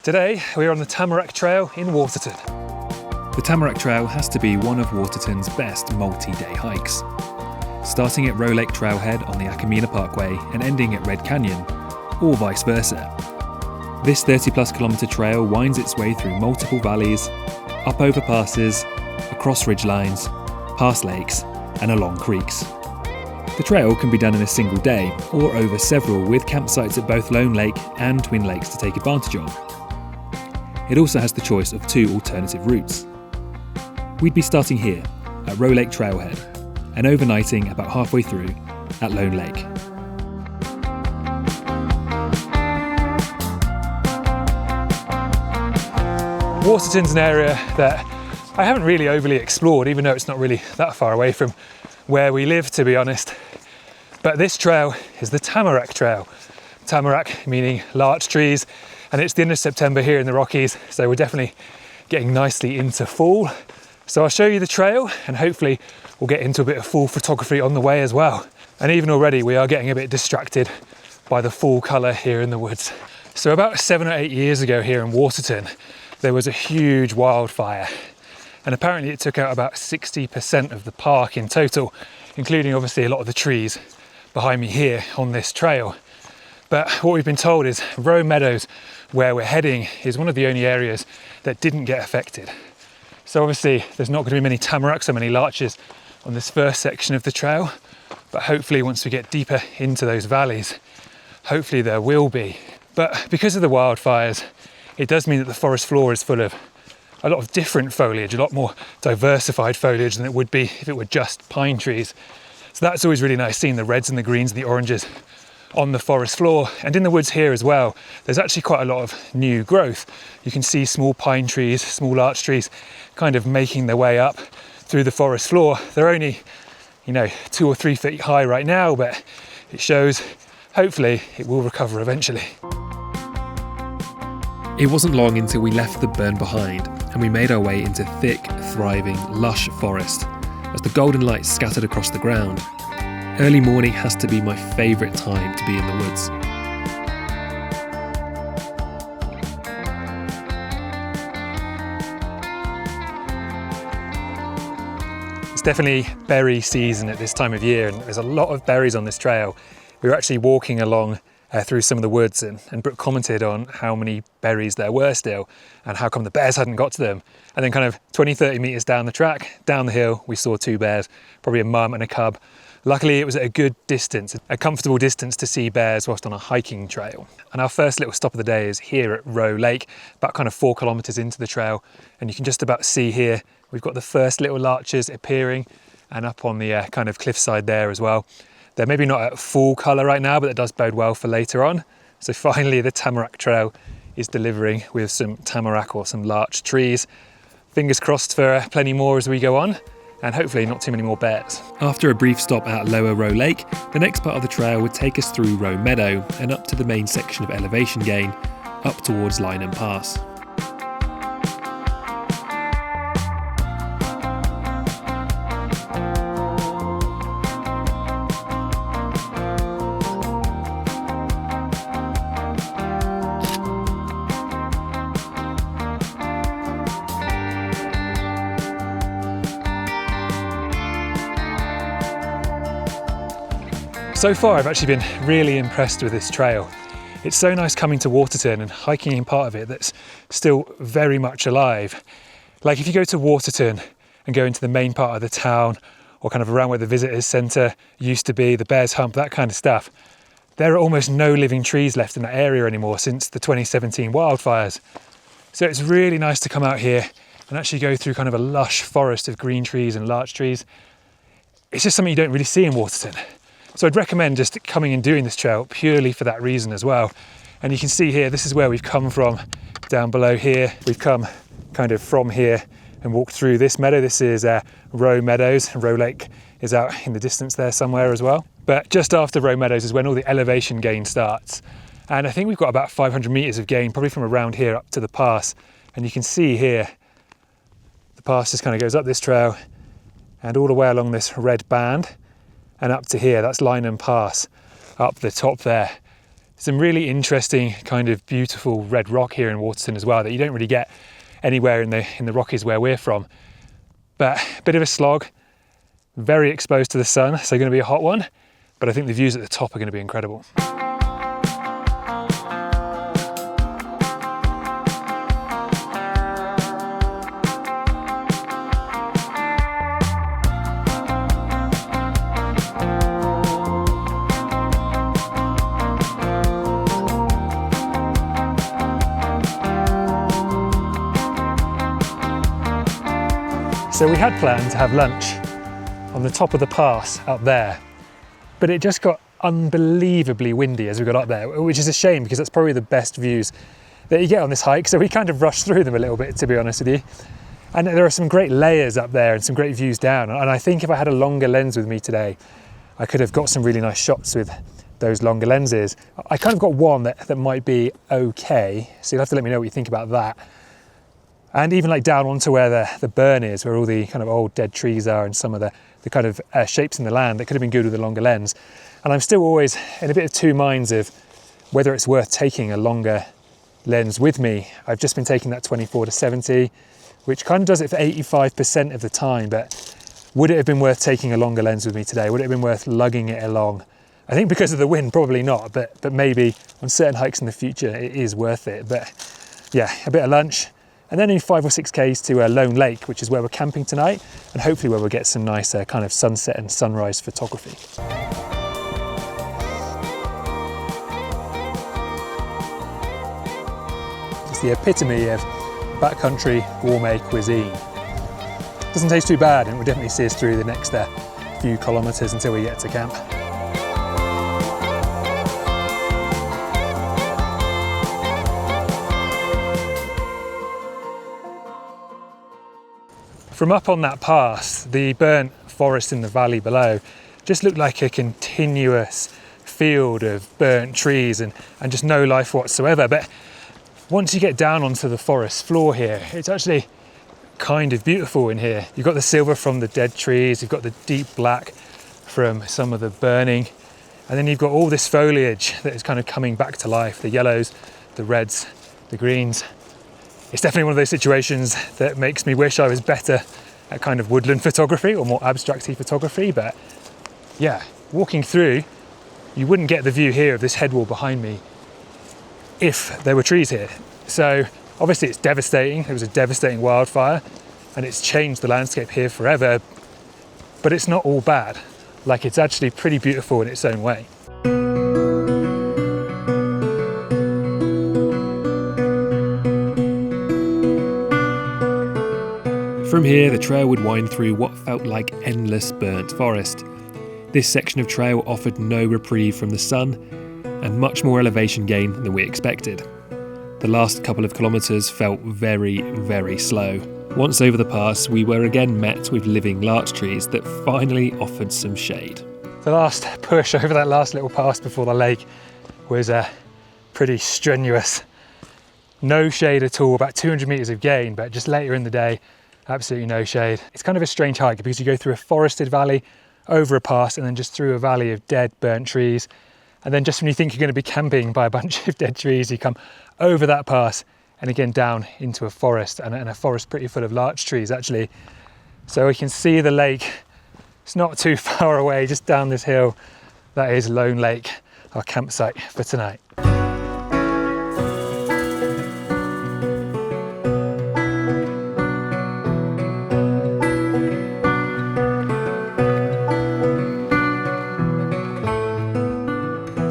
Today we're on the Tamarack Trail in Waterton. The Tamarack Trail has to be one of Waterton's best multi-day hikes. Starting at Rowe Lake trailhead on the Parkway and ending at Red Canyon, or vice versa. This 30+ kilometre trail winds its way through multiple valleys, up overpasses, across ridgelines, past lakes and along creeks. The trail can be done in a single day or over several, with campsites at both Lone Lake and Twin Lakes to take advantage of. It also has the choice of 2 alternative routes. We'd be starting here at Rowe Lake trailhead and overnighting about halfway through at Lone Lake. Waterton's an area that I haven't really overly explored, even though it's not really that far away from where we live, to be honest. But this trail is the Tamarack Trail. Tamarack meaning larch trees, and it's the end of September here in the Rockies, so we're definitely getting nicely into fall. So I'll show you the trail and hopefully we'll get into a bit of fall photography on the way as well. And even already we are getting a bit distracted by the fall colour here in the woods. So about 7 or 8 years ago here in Waterton, there was a huge wildfire. And apparently it took out about 60% of the park in total, including obviously a lot of the trees behind me here on this trail. But what we've been told is Rowe Meadows, where we're heading, is one of the only areas that didn't get affected. So obviously there's not going to be many tamaracks or many larches on this first section of the trail, but hopefully once we get deeper into those valleys, hopefully there will be. But because of the wildfires, it does mean that the forest floor is full of a lot of different foliage, a lot more diversified foliage than it would be if it were just pine trees. So that's always really nice, seeing the reds and the greens and the oranges on the forest floor. And in the woods here as well, there's actually quite a lot of new growth. You can see small pine trees, small larch trees kind of making their way up through the forest floor. They're only, 2 or 3 feet high right now, but it shows hopefully it will recover eventually. It wasn't long until we left the burn behind and we made our way into thick, thriving, lush forest as the golden light scattered across the ground. Early morning has to be my favourite time to be in the woods. It's definitely berry season at this time of year, and there's a lot of berries on this trail. We were actually walking along through some of the woods, and Brooke commented on how many berries there were still and how come the bears hadn't got to them. And then kind of 20-30 metres down the track, down the hill, we saw 2 bears, probably a mum and a cub. Luckily it was at a good distance, a comfortable distance to see bears whilst on a hiking trail. And our first little stop of the day is here at Rowe Lake, about kind of 4 kilometres into the trail. And you can just about see here, we've got the first little larches appearing, and up on the kind of cliffside there as well. They're maybe not at full colour right now, but that does bode well for later on. So finally the Tamarack Trail is delivering with some tamarack or some larch trees. Fingers crossed for plenty more as we go on, and hopefully not too many more bears. After a brief stop at Lower Rowe Lake, the next part of the trail would take us through Rowe Meadow and up to the main section of elevation gain, up towards Lineham Pass. So far I've actually been really impressed with this trail. It's so nice coming to Waterton and hiking in part of it that's still very much alive. Like if you go to Waterton and go into the main part of the town, or kind of around where the visitors centre used to be, the Bears Hump, that kind of stuff, there are almost no living trees left in that area anymore since the 2017 wildfires. So it's really nice to come out here and actually go through kind of a lush forest of green trees and larch trees. It's just something you don't really see in Waterton. So I'd recommend just coming and doing this trail purely for that reason as well. And you can see here, this is where we've come from down below here. We've come kind of from here and walked through this meadow. This is Rowe Meadows, and Rowe Lake is out in the distance there somewhere as well. But just after Rowe Meadows is when all the elevation gain starts. And I think we've got about 500 metres of gain, probably from around here up to the pass. And you can see here, the pass just kind of goes up this trail and all the way along this red band and up to here. That's Lineham Pass up the top there. Some really interesting kind of beautiful red rock here in Waterton as well that you don't really get anywhere in the Rockies where we're from. But a bit of a slog, very exposed to the sun, so going to be a hot one, but I think the views at the top are going to be incredible. So we had planned to have lunch on the top of the pass up there, but it just got unbelievably windy as we got up there, which is a shame because that's probably the best views that you get on this hike. So we kind of rushed through them a little bit, to be honest with you. And there are some great layers up there and some great views down. And I think if I had a longer lens with me today, I could have got some really nice shots with those longer lenses. I kind of got one that might be okay. So you'll have to let me know what you think about that. And even like down onto where the burn is, where all the kind of old dead trees are and some of the kind of shapes in the land, that could have been good with a longer lens. And I'm still always in a bit of two minds of whether it's worth taking a longer lens with me. I've just been taking that 24-70, which kind of does it for 85% of the time, but would it have been worth taking a longer lens with me today? Would it have been worth lugging it along? I think because of the wind, probably not, but maybe on certain hikes in the future, it is worth it. But yeah, a bit of lunch, and then in 5 or 6 k's to Lone Lake, which is where we're camping tonight, and hopefully where we'll get some nice kind of sunset and sunrise photography. It's the epitome of backcountry gourmet cuisine. Doesn't taste too bad, and it will definitely see us through the next few kilometres until we get to camp. From up on that pass, the burnt forest in the valley below just looked like a continuous field of burnt trees and just no life whatsoever. But once you get down onto the forest floor here, it's actually kind of beautiful in here. You've got the silver from the dead trees, you've got the deep black from some of the burning, and then you've got all this foliage that is kind of coming back to life, the yellows, the reds, the greens. It's definitely one of those situations that makes me wish I was better at kind of woodland photography or more abstracty photography. But yeah, walking through, you wouldn't get the view here of this head wall behind me if there were trees here. So obviously it's devastating. There was a devastating wildfire and it's changed the landscape here forever, but it's not all bad. Like, it's actually pretty beautiful in its own way. From here, the trail would wind through what felt like endless burnt forest. This section of trail offered no reprieve from the sun and much more elevation gain than we expected. The last couple of kilometres felt very, very slow. Once over the pass, we were again met with living larch trees that finally offered some shade. The last push over that last little pass before the lake was pretty strenuous. No shade at all, about 200 metres of gain, but just later in the day, absolutely no shade. It's kind of a strange hike because you go through a forested valley, over a pass, and then just through a valley of dead, burnt trees. And then just when you think you're going to be camping by a bunch of dead trees, you come over that pass and again down into a forest, and a forest pretty full of larch trees actually. So we can see the lake. It's not too far away, just down this hill. That is Lone Lake, our campsite for tonight.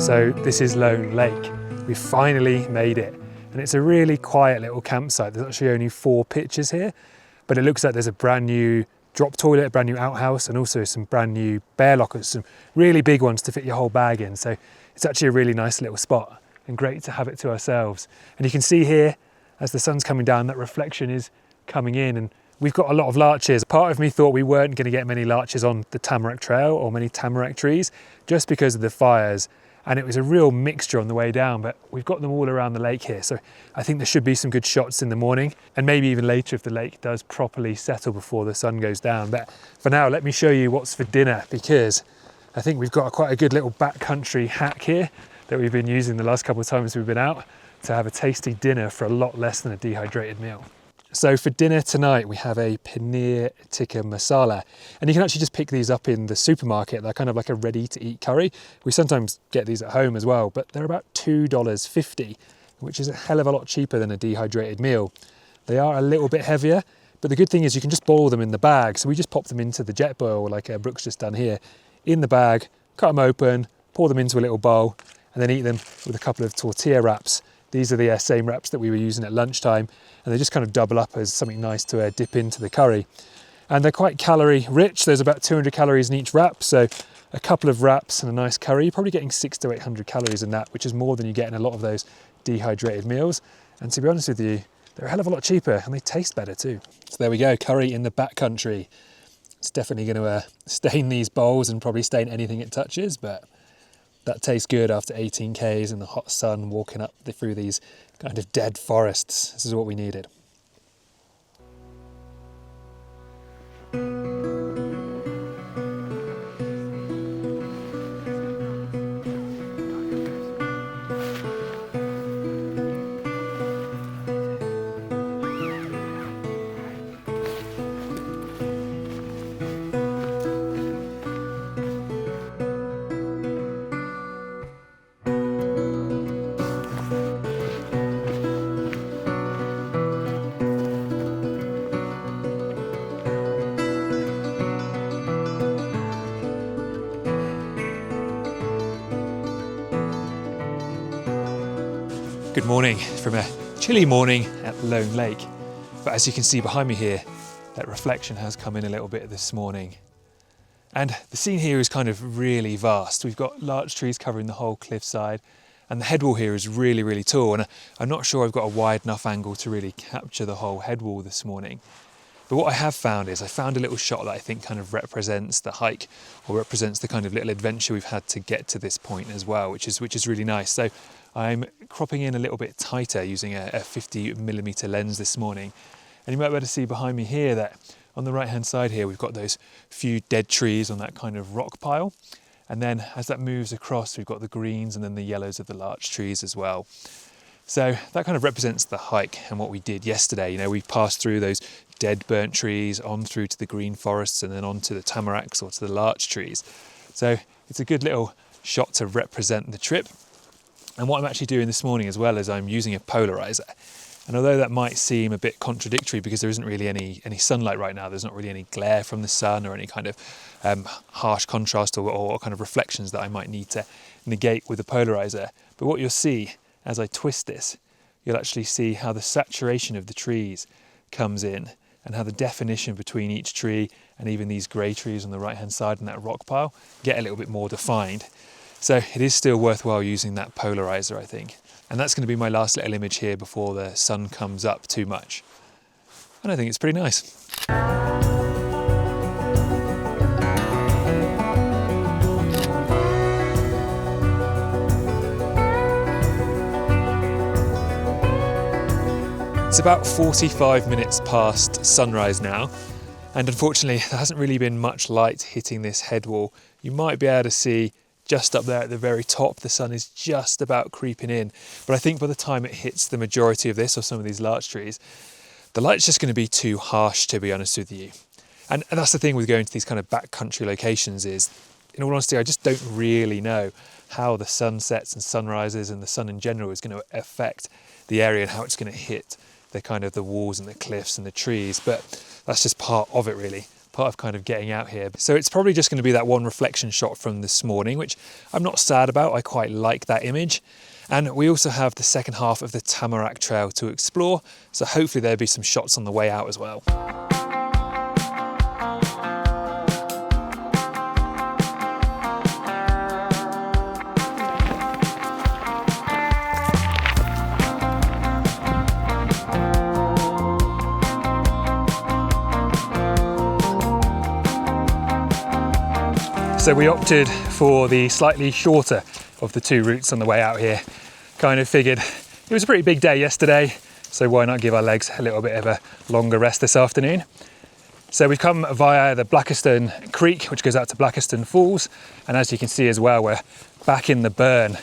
So this is Lone Lake. We finally made it. And it's a really quiet little campsite. There's actually only 4 pitches here, but it looks like there's a brand new drop toilet, a brand new outhouse, and also some brand new bear lockers, some really big ones to fit your whole bag in. So it's actually a really nice little spot and great to have it to ourselves. And you can see here, as the sun's coming down, that reflection is coming in, and we've got a lot of larches. Part of me thought we weren't going to get many larches on the Tamarack Trail or many tamarack trees just because of the fires. And it was a real mixture on the way down, but we've got them all around the lake here. So I think there should be some good shots in the morning, and maybe even later if the lake does properly settle before the sun goes down. But for now, let me show you what's for dinner, because I think we've got quite a good little backcountry hack here that we've been using the last couple of times we've been out to have a tasty dinner for a lot less than a dehydrated meal. So for dinner tonight, we have a paneer tikka masala, and you can actually just pick these up in the supermarket. They're kind of like a ready to eat curry. We sometimes get these at home as well, but they're about $2.50, which is a hell of a lot cheaper than a dehydrated meal. They are a little bit heavier, but the good thing is you can just boil them in the bag. So we just pop them into the jet boil like Brooke's just done here, in the bag, cut them open, pour them into a little bowl, and then eat them with a couple of tortilla wraps. These are the same wraps that we were using at lunchtime, and they just kind of double up as something nice to dip into the curry. And they're quite calorie rich. There's about 200 calories in each wrap, so a couple of wraps and a nice curry, you're probably getting 600 to 800 calories in that, which is more than you get in a lot of those dehydrated meals. And to be honest with you, they're a hell of a lot cheaper and they taste better too. So there we go, curry in the backcountry. It's definitely going to stain these bowls and probably stain anything it touches, but that tastes good after 18 Ks in the hot sun, walking up through these kind of dead forests. This is what we needed. Good morning from a chilly morning at Rowe Lake. But as you can see behind me here, that reflection has come in a little bit this morning. And the scene here is kind of really vast. We've got larch trees covering the whole cliffside, and the headwall here is really, really tall. And I'm not sure I've got a wide enough angle to really capture the whole headwall this morning. But what I have found is I found a little shot that I think kind of represents the hike, or represents the kind of little adventure we've had to get to this point as well, which is really nice. So I'm cropping in a little bit tighter using a 50mm lens this morning. And you might be able to see behind me here that on the right hand side here, we've got those few dead trees on that kind of rock pile. And then as that moves across, we've got the greens and then the yellows of the larch trees as well. So that kind of represents the hike and what we did yesterday. You know, we passed through those dead burnt trees, on through to the green forests, and then on to the tamaracks or to the larch trees. So it's a good little shot to represent the trip. And what I'm actually doing this morning as well is I'm using a polarizer. And although that might seem a bit contradictory because there isn't really any sunlight right now, there's not really any glare from the sun or any kind of harsh contrast or kind of reflections that I might need to negate with the polarizer. But what you'll see as I twist this, you'll actually see how the saturation of the trees comes in and how the definition between each tree and even these grey trees on the right hand side and that rock pile get a little bit more defined. So it is still worthwhile using that polarizer, I think. And that's going to be my last little image here before the sun comes up too much. And I think it's pretty nice. It's about 45 minutes past sunrise now. And unfortunately, there hasn't really been much light hitting this headwall. You might be able to see just up there at the very top, the sun is just about creeping in. But I think by the time it hits the majority of this, or some of these larch trees, the light's just going to be too harsh, to be honest with you. And that's the thing with going to these kind of backcountry locations is, in all honesty, I just don't really know how the sunsets and sunrises and the sun in general is going to affect the area and how it's going to hit the kind of the walls and the cliffs and the trees. But that's just part of it, really. Part of kind of getting out here. So it's probably just going to be that one reflection shot from this morning, which I'm not sad about. I quite like that image. And we also have the second half of the Tamarack Trail to explore. So hopefully there'll be some shots on the way out as well. So we opted for the slightly shorter of the two routes on the way out here. Kind of figured it was a pretty big day yesterday, so why not give our legs a little bit of a longer rest this afternoon. So we've come via the Blackiston Creek, which goes out to Blackiston Falls, and as you can see as well, we're back in the burn.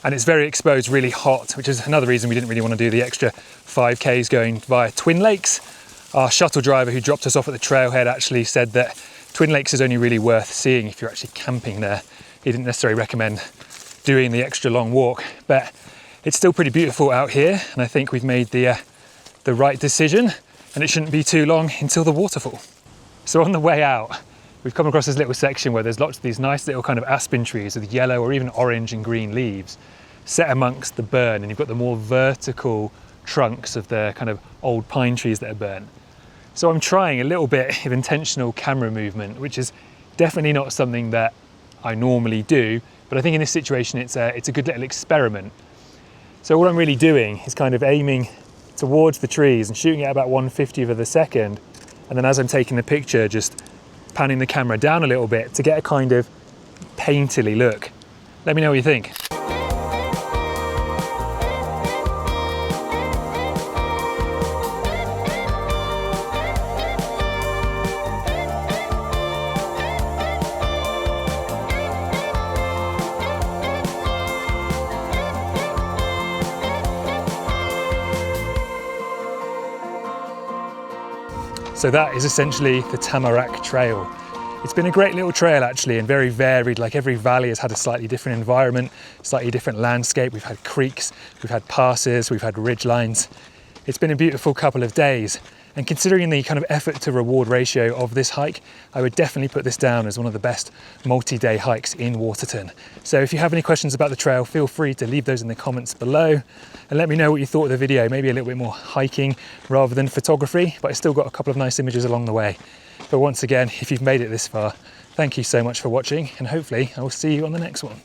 and it's very exposed, really hot, which is another reason we didn't really want to do the extra 5Ks going via Twin Lakes. Our shuttle driver who dropped us off at the trailhead actually said that Twin Lakes is only really worth seeing if you're actually camping there. He didn't necessarily recommend doing the extra long walk, but it's still pretty beautiful out here, and I think we've made the right decision, and it shouldn't be too long until the waterfall. So on the way out, we've come across this little section where there's lots of these nice little kind of aspen trees with yellow or even orange and green leaves set amongst the burn, and you've got the more vertical trunks of the kind of old pine trees that are burnt. So I'm trying a little bit of intentional camera movement, which is definitely not something that I normally do, but I think in this situation it's a good little experiment. So what I'm really doing is kind of aiming towards the trees and shooting at about 1/50th of a second, and then as I'm taking the picture, just panning the camera down a little bit to get a kind of painterly look. Let me know what you think. So that is essentially the Tamarack Trail. It's been a great little trail actually, and very varied. Like every valley has had a slightly different environment, slightly different landscape. We've had creeks, we've had passes, we've had ridge lines. It's been a beautiful couple of days. And considering the kind of effort to reward ratio of this hike, I would definitely put this down as one of the best multi-day hikes in Waterton. So if you have any questions about the trail, feel free to leave those in the comments below and let me know what you thought of the video. Maybe a little bit more hiking rather than photography, but I still got a couple of nice images along the way. But once again, if you've made it this far, thank you so much for watching, and hopefully I will see you on the next one.